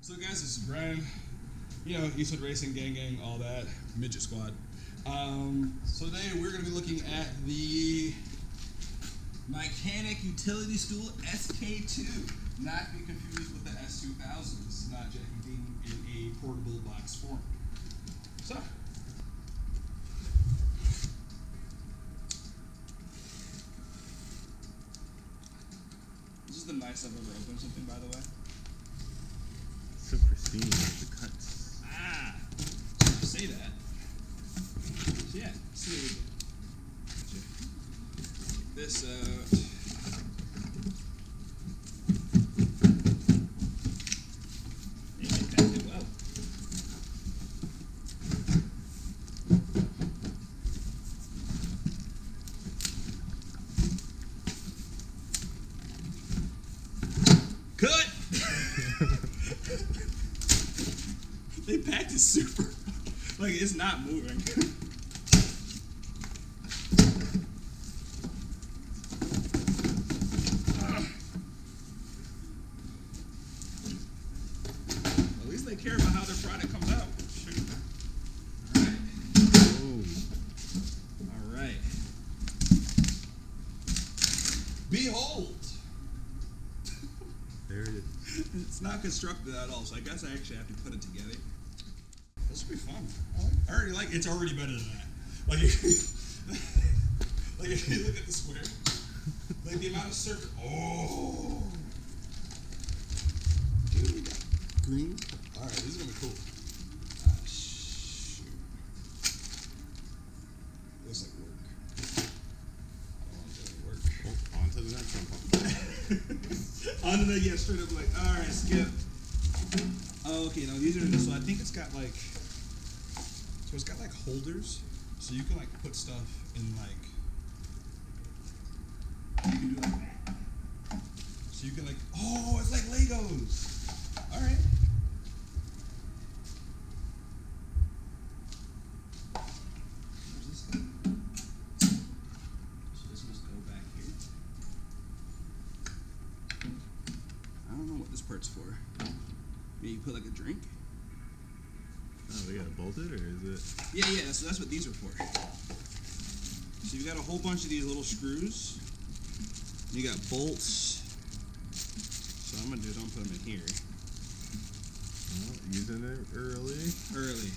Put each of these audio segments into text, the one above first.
So guys, this is Brian. You know, Eastwood Racing, gang, all that, midget squad. So today we're going to be looking at the Mychanic utility stool SK2. Not to be confused with the S2000. This is not Jackie Dean in a portable box form. So. This is the nicest I've ever opened something, by the way. So pristine with the cuts. Ah, say that. So yeah, see what we do. Check this out. Hey, they packed it well. Cut! They packed it super. Like, it's not moving. At least they care about how their product comes out. Alright. Alright. Behold! There it is. It's not constructed at all, so I guess I actually have to put it together. This will be fun. I already like it's already better than that. Like, like if you look at the square, like the amount of circle. Oh, dude, we got green. All right, this is gonna be cool. Ah, shoot. Looks like work. I don't want it to work. Oh, on to the next one. On to the straight up like, all right, skip. Oh, okay, now these are just, so I think it's got like, so it's got like holders, so you can like put stuff in like, you can do like that. So you can like, oh, it's like Legos. All right. Where's this go? So this must go back here. I don't know what this part's for. Maybe you put like a drink? Oh, we got it bolted, or is it? Yeah, so that's what these are for. So you've got a whole bunch of these little screws. You got bolts. So I'm gonna do is I'm gonna put them in here. Oh, using it early. Early.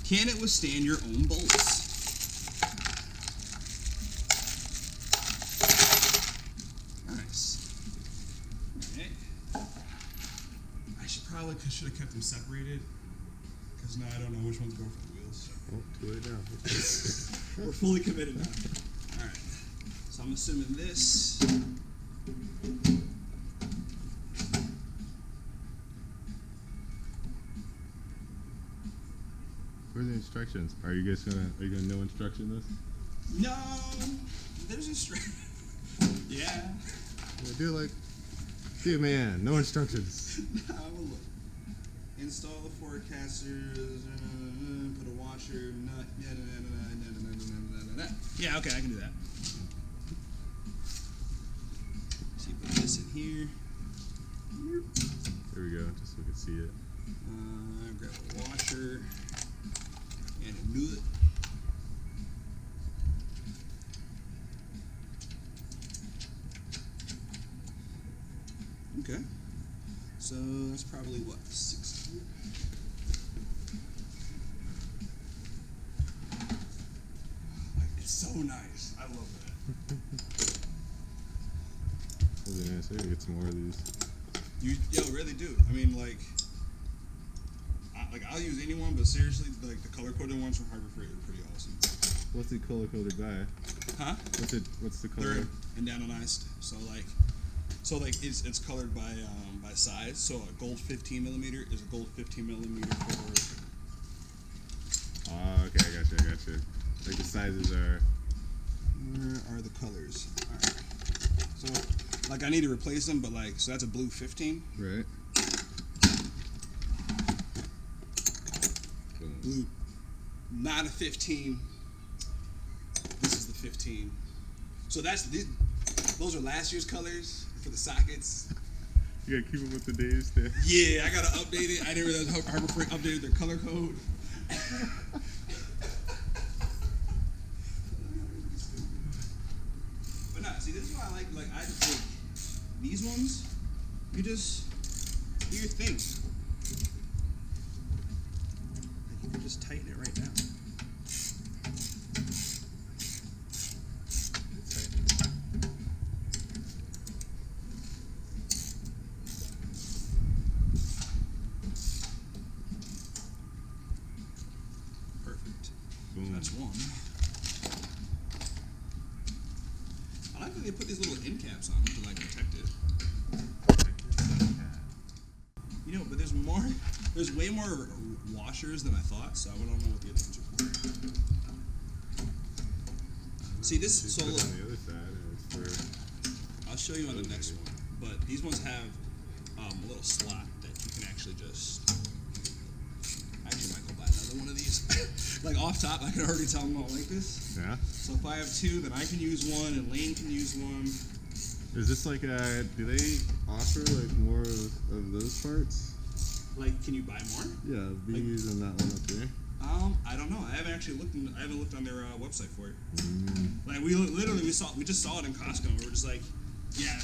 Can it withstand your own bolts? Nice. Alright. I should have kept them separated. Because now I don't know which one's going for the wheels. Oh, too late now. We're fully committed now. Alright. So I'm assuming this. Where are the instructions? Are you gonna no instruction this? No! There's instructions. Yeah. Do like, dude, man, no instructions. I will look. Install the forecasters, put a washer, nut, yeah, okay, I can do that. So you put this in here. There we go, just so we can see it. Grab a washer and a nut. Okay. So that's probably what, 60? It's so nice. I love that. That'd be nice. I gotta get some more of these. Yo, really do. I mean, like I'll use any one, but seriously, like the color coded ones from Harbor Freight are pretty awesome. What's the color coded by? Huh? What's the color? They're anodized. So it's colored by size. So a gold 15 millimeter is a gold 15 millimeter for. Oh, okay, I got you. Like the sizes are. Where are the colors? All right. So like I need to replace them, but like so that's a blue 15. Right. Blue, not a 15. This is the 15. So those are last year's colors for the sockets. You gotta keep up with the days there. Yeah, I gotta update it. I didn't realize Harbor Freight updated their color code. But nah, see, this is why I like I think these ones, you just do your thing. Like you can just tighten it right now. That's one. I like that they put these little end caps on to like protect it. You know, but there's way more washers than I thought, so I don't know what the other ones are for. See this, so look, on the other side, I'll show you on the next one, but these ones have a little slot that you can actually just, I actually might go buy another one of these. Like off top, I can already tell them I don't like this. Yeah. So if I have two, then I can use one, and Lane can use one. Is this like do they offer like more of those parts? Like, can you buy more? Yeah, these and that one up there. I don't know. I haven't actually looked. I haven't looked on their website for it. Like we just saw it in Costco. And we were just like, yeah.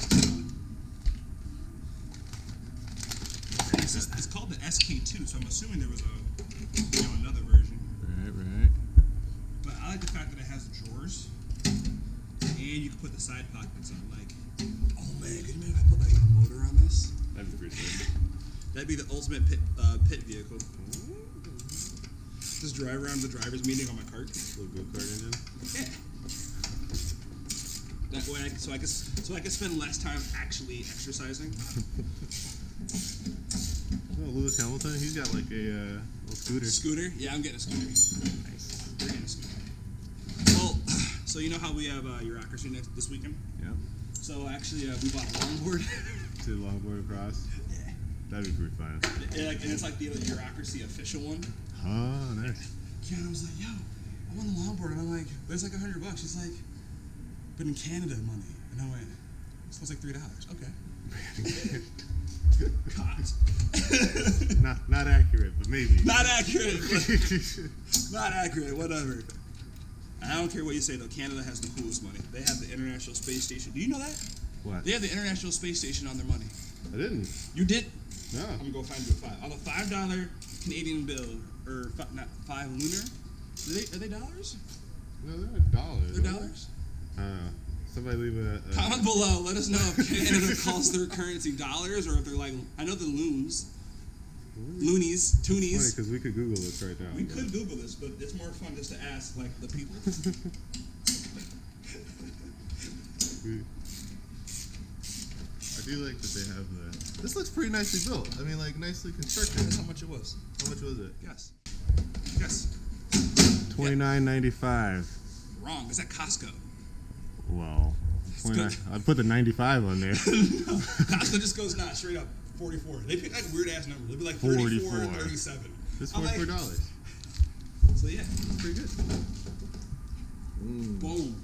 It's called the SK2, so I'm assuming there was another version. Right. But I like the fact that it has drawers, and you can put the side pockets on. Like, oh man, could you imagine if I put like a motor on this? That'd be pretty sick. That'd be the ultimate pit vehicle. Just drive around the driver's meeting on my cart. Little go-kart engine. Yeah. That way, so I can spend less time actually exercising. Oh, Lewis Hamilton, he's got like a little scooter. Scooter? Yeah, I'm getting a scooter. Nice. We're getting a scooter. Well, so you know how we have Bureaucracy this weekend? Yeah. So actually, we bought a longboard. To the longboard across. Yeah. That'd be pretty fun. And it's like the Bureaucracy official one. Oh, nice. Kiana was like, yo, I want a longboard. And I'm like, but it's like $100. She's like, but in Canada money. And I went, so it's like $3. Okay. Cocked. Not accurate, but maybe. Not accurate. Not accurate, whatever. I don't care what you say, though. Canada has the coolest money. They have the International Space Station. Do you know that? What? They have the International Space Station on their money. I didn't. You did? No. I'm going to go find you a $5. On a $5 Canadian bill, or not $5 lunar, are they dollars? No, they're dollars. They're dollars? Somebody leave a comment below. Let us know if Canada calls their currency dollars, or if they're like, I know the loonies, toonies. Funny, because we could Google this right now. We could Google this, but it's more fun just to ask like the people. I do like that they have the. This looks pretty nicely built. I mean, like nicely constructed. That's how much it was. How much was it? Yes. Yes. $29.95. Wrong. It's at Costco. Well, 29. I'd put the 95 on there. No, Costco just goes straight up 44. They pick like weird ass numbers. They'd be like 34 or 37. It's $44. Like, so yeah, pretty good. Boom.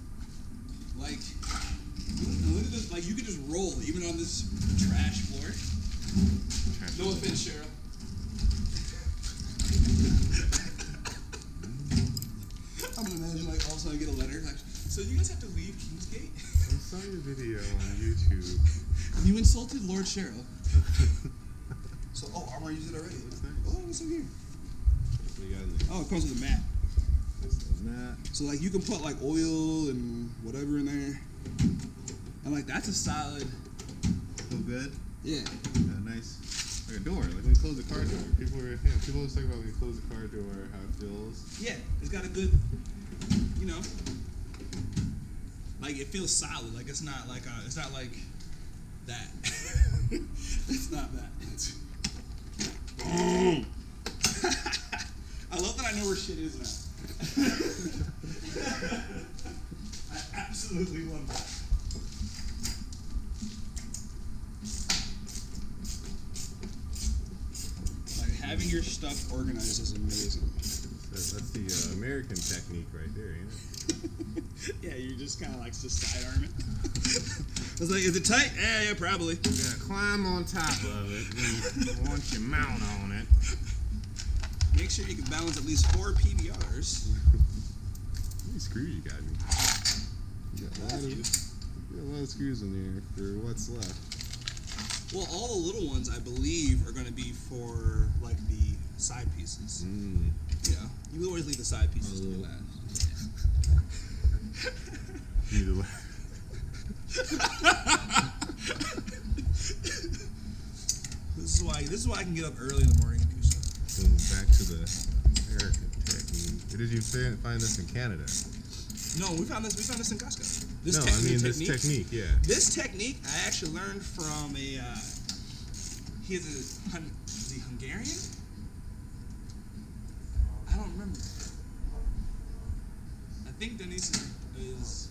Like, look at this. Like you could just roll even on this trash floor. No offense, Cheryl. I'm gonna imagine like all of a sudden I get a letter like, so you guys have to leave Kingsgate? I saw your video on YouTube. You insulted Lord Cheryl. So, Armor used it already. Looks nice. Oh, what's in here? What do you got in there? Oh, it comes with a mat. Nice little mat. So, like, you can put, like, oil and whatever in there. And, like, that's a solid. Feel good? Yeah. Nice. Like a door. Like when you close a car door. People always talk about when you close a car door, how it feels. Yeah. It's got a good, like, it feels solid. Like, it's not like that. It's not that. I love that I know where shit is now. I absolutely love that. Like, having your stuff organized is amazing. That's the American technique right there, ain't it? Yeah, you just kind of like just sidearm it. I was like, is it tight? Yeah, probably. You gotta climb on top of it, and once you mount on it. Make sure you can balance at least 4 PBRs. How many screws you got? You got a lot of screws in there for what's left. Well, all the little ones, I believe, are going to be for like the side pieces. You know, you always leave the side pieces to be last. Need to This is why I can get up early in the morning and do stuff. So back to the American technique. Where did you find this in Canada? No, we found this in Costco. This This technique, yeah. This technique I actually learned from is he Hungarian? I don't remember. I think Denise is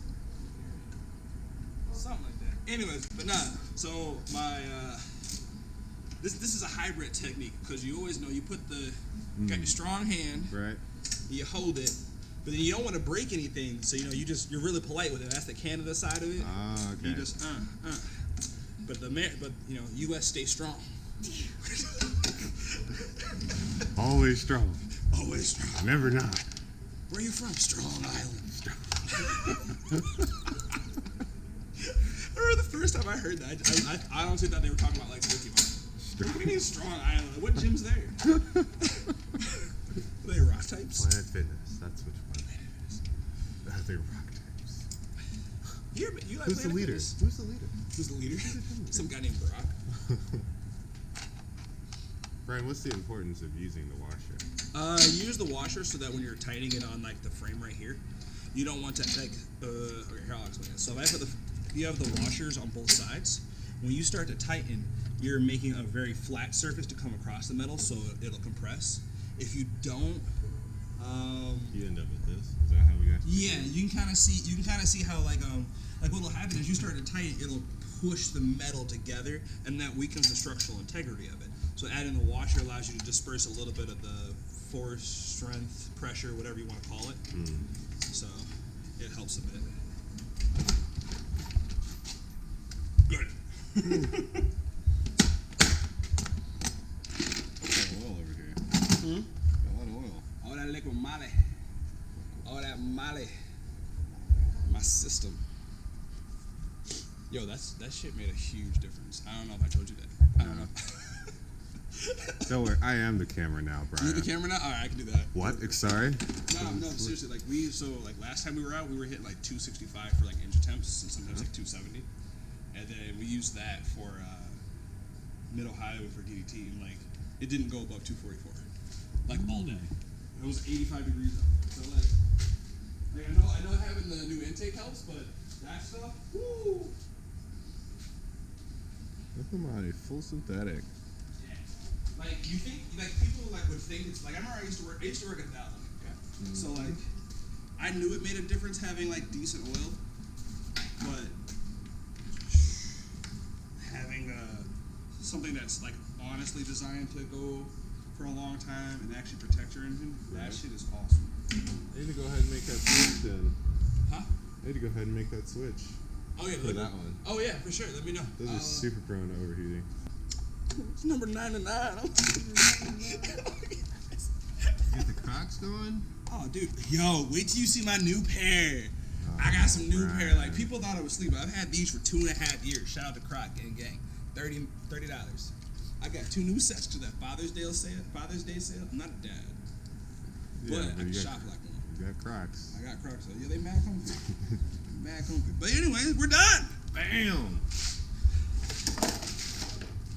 something like that. Anyways, but nah. So my this is a hybrid technique because you always know you put got your strong hand, right? You hold it, but then you don't want to break anything. So you're really polite with it. That's the Canada side of it. Ah, okay. You just But U.S. stay strong. Always strong. Always strong. Never not. Where are you from? Strong Island. I remember the first time I heard that. I honestly thought they were talking about like Ricky Martin. What do you mean Strong Island? What gym's there? Are they rock types? Planet Fitness. That's which one. They're rock types. You like Who's the Planet leader? Fitness? Who's the leader? Who's the leader? Some guy named Barack. Brian, what's the importance of using the washer? Use the washer so that when you're tightening it on like the frame right here, you don't want to like. Okay, here I'll explain it. So if you have the washers on both sides, when you start to tighten, you're making a very flat surface to come across the metal, so it'll compress. If you don't, you end up with this. Is that how we got? Yeah, you can kind of see how like what'll happen is you start to tighten, it'll push the metal together, and that weakens the structural integrity of it. So adding the washer allows you to disperse a little bit of the force, strength, pressure, whatever you want to call it. So it helps a bit. Good. Oil over here. Hmm? Got a lot of oil. All that liquid molly. All that molly. My system. Yo, that shit made a huge difference. I don't know if I told you that. I don't know. Don't worry, I am the camera now, Brian. You the camera now? Alright, I can do that. What? Sorry? No, seriously, like last time we were out, we were hitting like 265 for like inch attempts and sometimes like 270. And then we used that for middle highway for DDT, and like it didn't go above 244, like all day. It was 85 degrees out there. So like I know having the new intake helps, but that stuff, woo. Look at my full synthetic. Yeah. Like you think, like people like would think it's like I remember I used to work at 1,000. Okay. So like I knew it made a difference having like decent oil, but having something that's like honestly designed to go for a long time and actually protect your engine, that shit is awesome. I need to go ahead and make that switch then. Huh? I need to go ahead and make that switch. Oh yeah, for that one. Oh yeah, for sure. Let me know. Those are super prone to overheating. It's number 99. Get the Crocs going? Oh dude, yo, wait till you see my new pair. I got some new pair. Like people thought I was sleeping. I've had these for 2.5 years. Shout out to Croc gang. $30. I got 2 new sets to that Father's Day sale. I'm not a dad, but I can shop like one. You got Crocs. I got Crocs. So yeah, they mad comfy. Mad comfy. But anyways, we're done. Bam.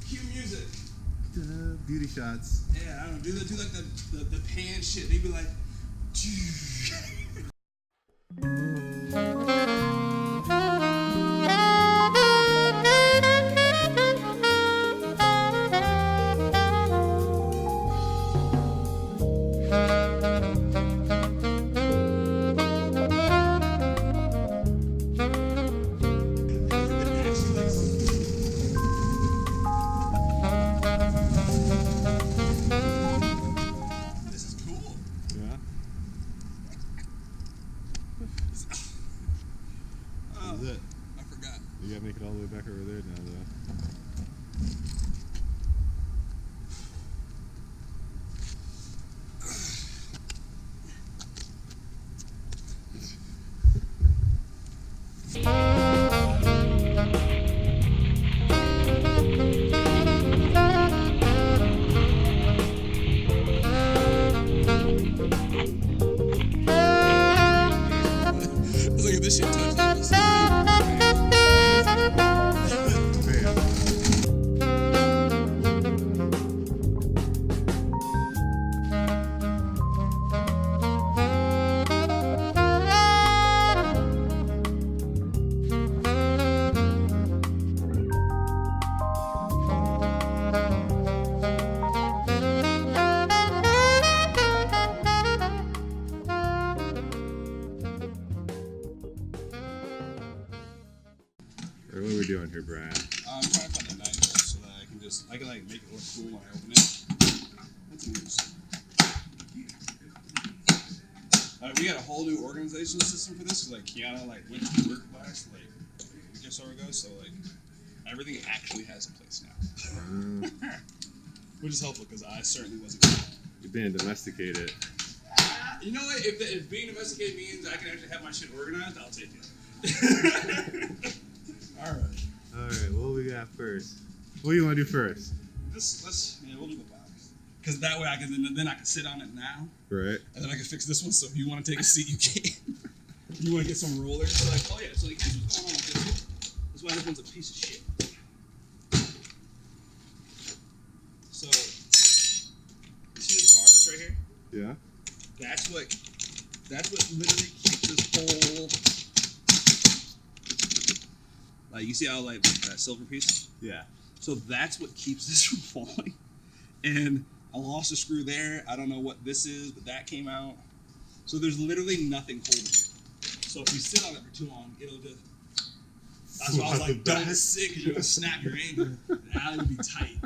Cue music. Beauty shots. Yeah, I don't know. Do like the pan shit. They be like. back over there now, though. It's like if this shit touches this. Or what are we doing here, Brian? I'm trying to find a knife so that I can like make it look cool when I open it. That's news. We got a whole new organizational system for this because like Kiana like went to work last like a week or so ago, so like everything actually has a place now, which is helpful because I certainly wasn't. You're being domesticated. You know what? If being domesticated means I can actually have my shit organized, I'll take it. Alright. Alright, what we got first? What do you want to do first? We'll do the box. Because that way I can then I can sit on it now. Right. And then I can fix this one, so if you want to take a seat, you can. If you want to get some rollers, so like, oh yeah, so like, here's what's going on with this one. That's why this one's a piece of shit. So, you see this bar that's right here? Yeah. That's what literally keeps this whole, like, you see how, like, that silver piece? Yeah. So that's what keeps this from falling. And I lost a screw there. I don't know what this is, but that came out. So there's literally nothing holding it. So if you sit on it for too long, it'll just, that's why I was like, don't sit because you're going to snap your ankle. And Allie would be tight.